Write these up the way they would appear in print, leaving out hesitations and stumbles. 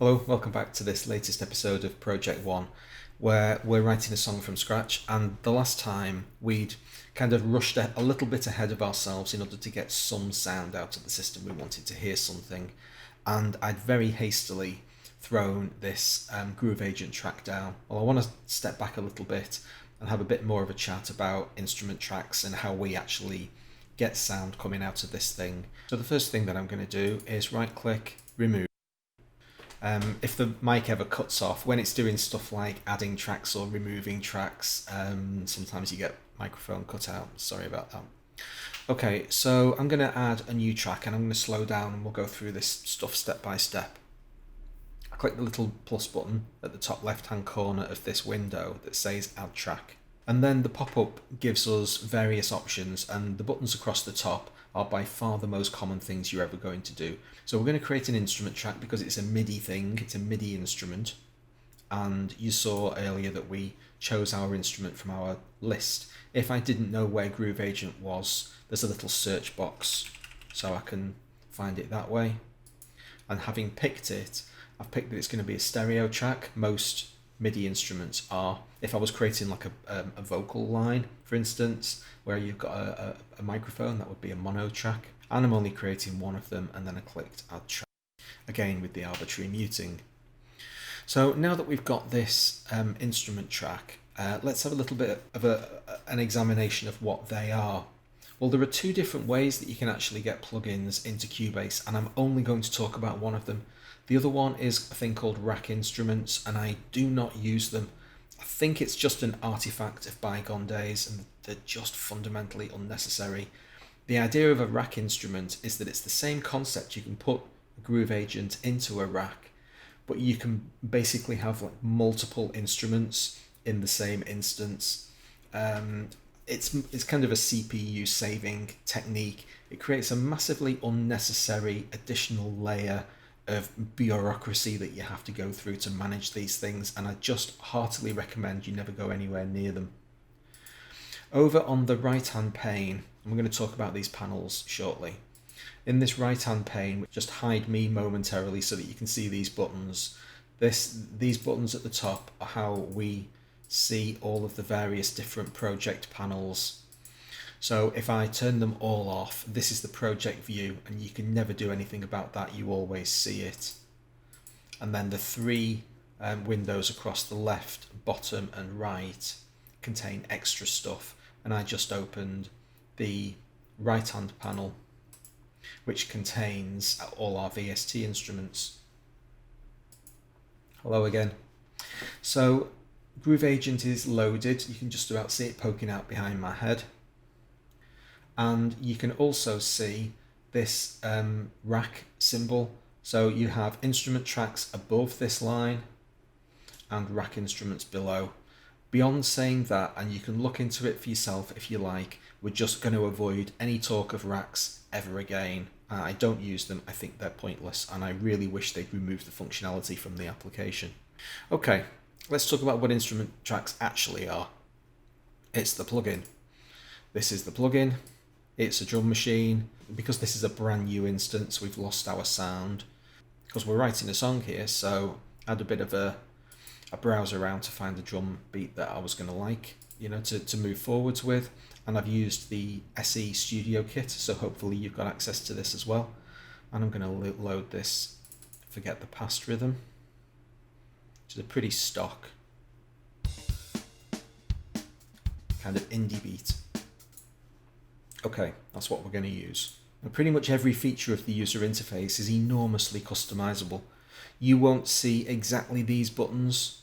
Hello, welcome back to this latest episode of Project One, where we're writing a song from scratch. And the last time we'd kind of rushed a little bit ahead of ourselves in order to get some sound out of the system. We wanted to hear something, and I'd very hastily thrown this Groove Agent track down. Well, I want to step back a little bit and have a bit more of a chat about instrument tracks and how we actually get sound coming out of this thing. So the first thing that I'm going to do is right-click, remove. If the mic ever cuts off, when it's doing stuff like adding tracks or removing tracks, sometimes you get microphone cut out. Sorry about that. Okay, so I'm going to add a new track and I'm going to slow down and we'll go through this stuff step by step. I click the little plus button at the top left hand corner of this window that says add track. And then the pop-up gives us various options, and the buttons across the top are by far the most common things you're ever going to do. So we're going to create an instrument track because it's a MIDI thing, it's a MIDI instrument. And you saw earlier that we chose our instrument from our list. If I didn't know where Groove Agent was, there's a little search box so I can find it that way. And having picked it, I've picked that it's going to be a stereo track. Most MIDI instruments are. If I was creating like a vocal line, for instance, where you've got a microphone, that would be a mono track. And I'm only creating one of them, and then I clicked add track, again with the arbitrary muting. So now that we've got this instrument track, let's have a little bit of an examination of what they are. Well, there are two different ways that you can actually get plugins into Cubase, and I'm only going to talk about one of them. The other one is a thing called rack instruments, and I do not use them. I think it's just an artifact of bygone days, and they're just fundamentally unnecessary. The idea of a rack instrument is that it's the same concept. You can put a Groove Agent into a rack, but you can basically have like multiple instruments in the same instance. It's kind of a CPU saving technique. It creates a massively unnecessary additional layer of bureaucracy that you have to go through to manage these things, and I just heartily recommend you never go anywhere near them. Over on the right hand pane, I'm going to talk about these panels shortly. In this right hand pane, just hide me momentarily so that you can see these buttons. These buttons at the top are how we see all of the various different project panels. So if I turn them all off, this is the project view, and you can never do anything about that. You always see it. And then the three windows across the left, bottom and right contain extra stuff. And I just opened the right hand panel, which contains all our VST instruments. Hello again. So Groove Agent is loaded. You can just about see it poking out behind my head. And you can also see this rack symbol. So you have instrument tracks above this line and rack instruments below. Beyond saying that, and you can look into it for yourself if you like, we're just going to avoid any talk of racks ever again. I don't use them. I think they're pointless, and I really wish they'd remove the functionality from the application. Okay, let's talk about what instrument tracks actually are. It's the plugin. This is the plugin. It's a drum machine. Because this is a brand new instance, we've lost our sound because we're writing a song here, so I had a bit of a browse around to find the drum beat that I was going to like, to move forwards with, and I've used the SE Studio Kit, so hopefully you've got access to this as well. And I'm going to load this Forget the Past rhythm, which is a pretty stock kind of indie beat. Okay, that's what we're going to use. Now, pretty much every feature of the user interface is enormously customizable. You won't see exactly these buttons.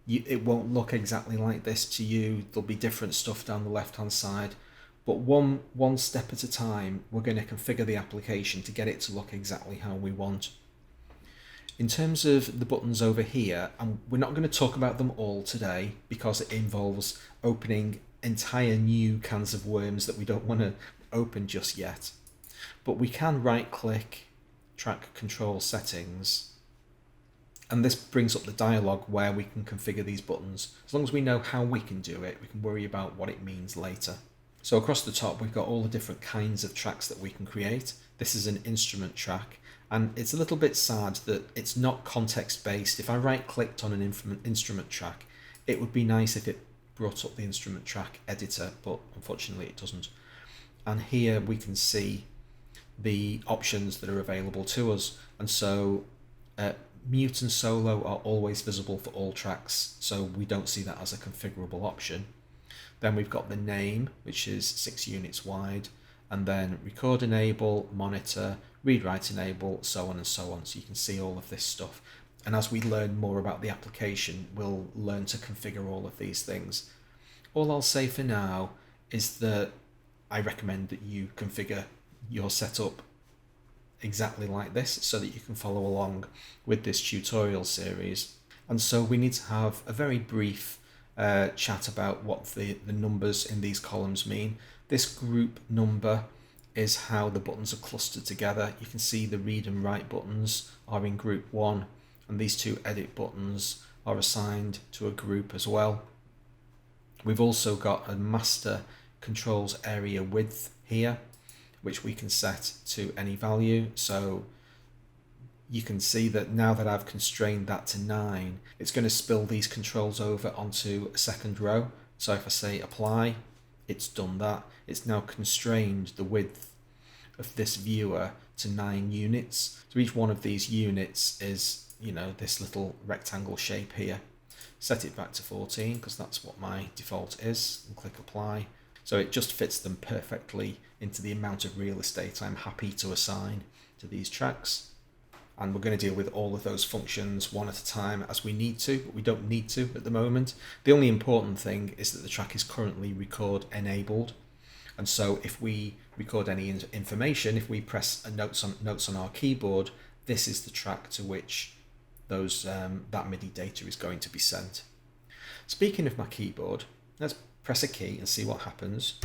It won't look exactly like this to you. There'll be different stuff down the left-hand side. But one step at a time, we're going to configure the application to get it to look exactly how we want. In terms of the buttons over here, and we're not going to talk about them all today because it involves opening entire new cans of worms that we don't want to open just yet. But we can right-click Track Control Settings, and this brings up the dialog where we can configure these buttons. As long as we know how we can do it, we can worry about what it means later. So across the top, we've got all the different kinds of tracks that we can create. This is an instrument track, And it's a little bit sad that it's not context based. If I right clicked on an instrument track, it would be nice if it brought up the instrument track editor, but unfortunately it doesn't. And here we can see the options that are available to us. And so mute and solo are always visible for all tracks, so we don't see that as a configurable option. Then we've got the name, which is 6 units wide, and then record enable, monitor, read write enable, so on and so on. So you can see all of this stuff. And as we learn more about the application, we'll learn to configure all of these things. All I'll say for now is that I recommend that you configure your setup exactly like this so that you can follow along with this tutorial series. And so we need to have a very brief chat about what the numbers in these columns mean. This group number is how the buttons are clustered together. You can see the read and write buttons are in group 1, and these 2 edit buttons are assigned to a group as well. We've also got a master controls area width here, which we can set to any value. So you can see that now that I've constrained that to 9, it's going to spill these controls over onto a second row. So if I say apply, it's done that. It's now constrained the width of this viewer to 9 units. So each one of these units is, this little rectangle shape here. Set it back to 14 because that's what my default is, and click apply. So it just fits them perfectly into the amount of real estate I'm happy to assign to these tracks. And we're going to deal with all of those functions one at a time as we need to, but we don't need to at the moment. The only important thing is that the track is currently record enabled. And so if we record any information, if we press notes on our keyboard, this is the track to which that MIDI data is going to be sent. Speaking of my keyboard, let's press a key and see what happens.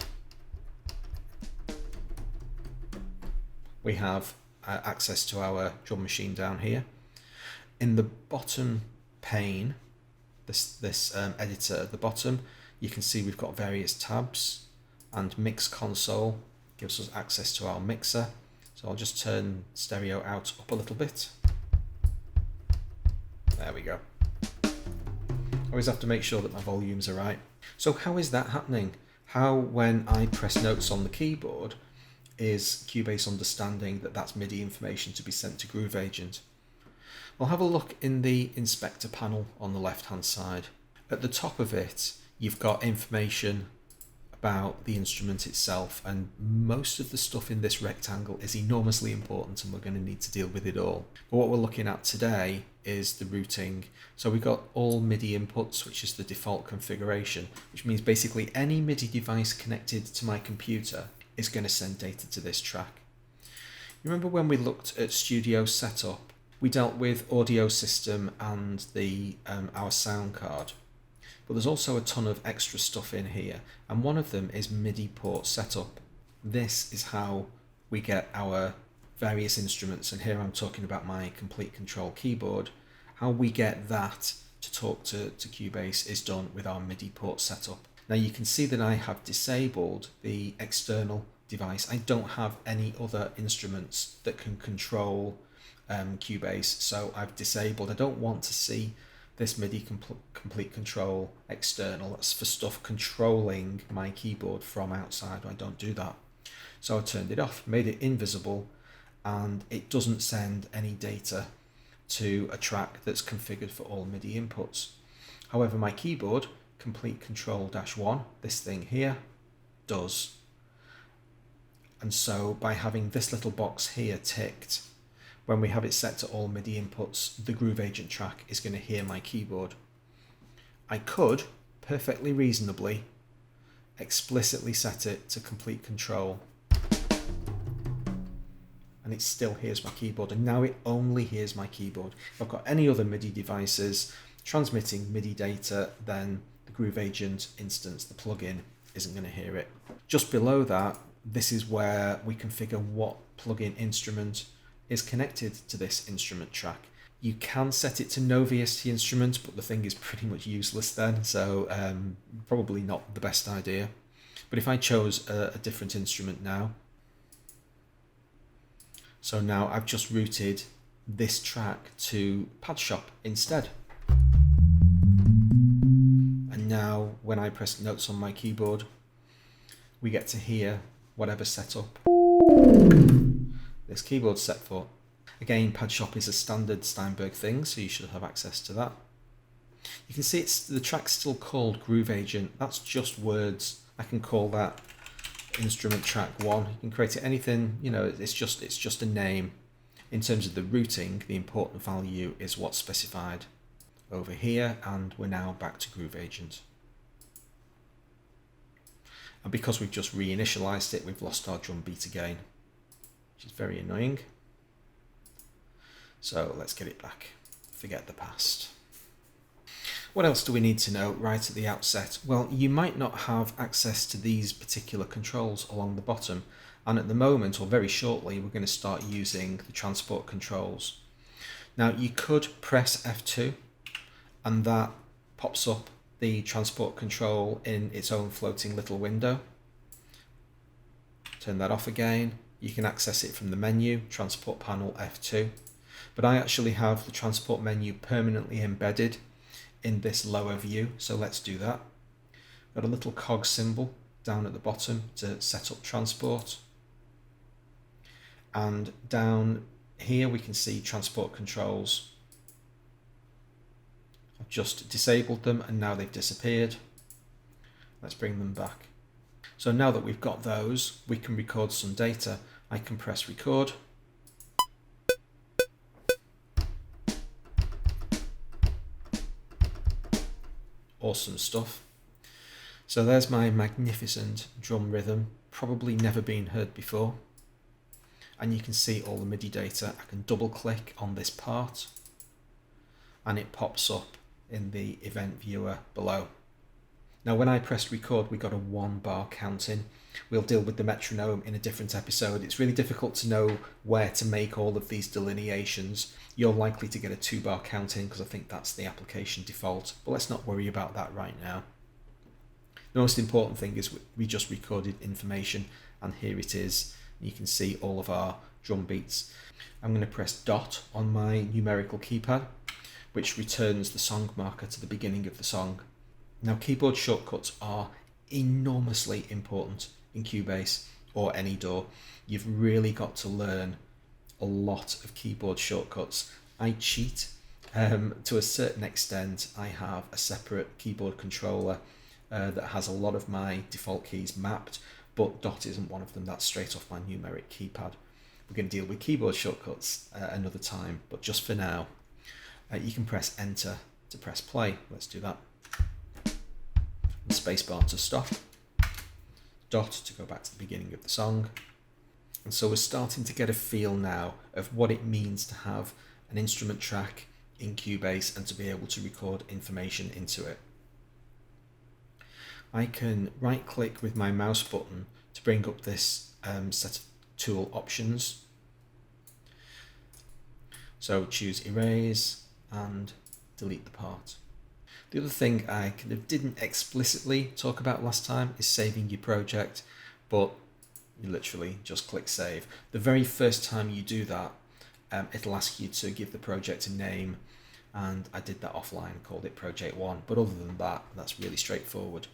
We have access to our drum machine down here. In the bottom pane, this editor at the bottom, you can see we've got various tabs, and mix console gives us access to our mixer. So I'll just turn stereo out up a little bit. There we go. Always have to make sure that my volumes are right. So how is that happening? How, when I press notes on the keyboard, is Cubase understanding that that's MIDI information to be sent to Groove Agent? We'll have a look in the inspector panel on the left hand side. At the top of it, you've got information about the instrument itself, and most of the stuff in this rectangle is enormously important and we're going to need to deal with it all. But what we're looking at today is the routing. So we've got all MIDI inputs, which is the default configuration, which means basically any MIDI device connected to my computer is going to send data to this track. You remember when we looked at Studio Setup, we dealt with audio system and our sound card. But there's also a ton of extra stuff in here, and one of them is MIDI port setup. This is how we get our various instruments, and here I'm talking about my Complete Control keyboard. How we get that to talk to Cubase is done with our MIDI port setup. Now you can see that I have disabled the external device. I don't have any other instruments that can control Cubase, so I've disabled. I don't want to see this MIDI Complete Control external. That's for stuff controlling my keyboard from outside. I don't do that. So I turned it off, made it invisible, and it doesn't send any data to a track that's configured for all MIDI inputs. However, my keyboard, Complete Control-1, this thing here, does. And so by having this little box here ticked, when we have it set to all MIDI inputs, the Groove Agent track is going to hear my keyboard. I could, perfectly reasonably, explicitly set it to Complete Control, and it still hears my keyboard, and now it only hears my keyboard. If I've got any other MIDI devices transmitting MIDI data, then the Groove Agent instance, the plugin, isn't going to hear it. Just below that, this is where we configure what plugin instrument is connected to this instrument track. You can set it to no VST instrument, but the thing is pretty much useless then, so probably not the best idea. But if I chose a different instrument now, So now I've just routed this track to Pad Shop instead. And now when I press notes on my keyboard, we get to hear whatever setup this keyboard's set for. Again, Pad Shop is a standard Steinberg thing, so you should have access to that. You can see the track's still called Groove Agent. That's just words. I can call that instrument track 1. You can create it anything, you know, it's just a name. In terms of the routing, the important value is what's specified over here, and we're now back to Groove Agent. And because we've just reinitialized it, we've lost our drum beat again, which is very annoying. So let's get it back. Forget the past. What else do we need to know right at the outset? Well, you might not have access to these particular controls along the bottom, and at the moment, or very shortly, we're going to start using the transport controls. Now, you could press F2 and that pops up the transport control in its own floating little window. Turn that off again. You can access it from the menu, transport panel F2. But I actually have the transport menu permanently embedded in this lower view, so let's do that. Got a little cog symbol down at the bottom to set up transport. And down here we can see transport controls. I've just disabled them and now they've disappeared. Let's bring them back. So now that we've got those, we can record some data. I can press record. Awesome stuff. So there's my magnificent drum rhythm, probably never been heard before. And you can see all the MIDI data. I can double click on this part and it pops up in the event viewer below. Now when I pressed record, we got a 1 bar counting. We'll deal with the metronome in a different episode. It's really difficult to know where to make all of these delineations. You're likely to get a 2 bar counting because I think that's the application default, but let's not worry about that right now. The most important thing is we just recorded information and here it is. You can see all of our drum beats. I'm going to press dot on my numerical keypad, which returns the song marker to the beginning of the song. Now keyboard shortcuts are enormously important in Cubase or any DAW. You've really got to learn a lot of keyboard shortcuts. I cheat to a certain extent. I have a separate keyboard controller that has a lot of my default keys mapped, but dot isn't one of them. That's straight off my numeric keypad. We're going to deal with keyboard shortcuts another time, but just for now, you can press enter to press play. Let's do that. And spacebar to stop. Dot to go back to the beginning of the song. And so we're starting to get a feel now of what it means to have an instrument track in Cubase and to be able to record information into it. I can right click with my mouse button to bring up this set of tool options. So choose erase and delete the part. The other thing I kind of didn't explicitly talk about last time is saving your project, but you literally just click save. The very first time you do that, it'll ask you to give the project a name, and I did that offline, called it Project 1, but other than that, that's really straightforward.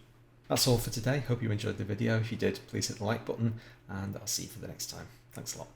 That's all for today. Hope you enjoyed the video. If you did, please hit the like button, and I'll see you for the next time. Thanks a lot.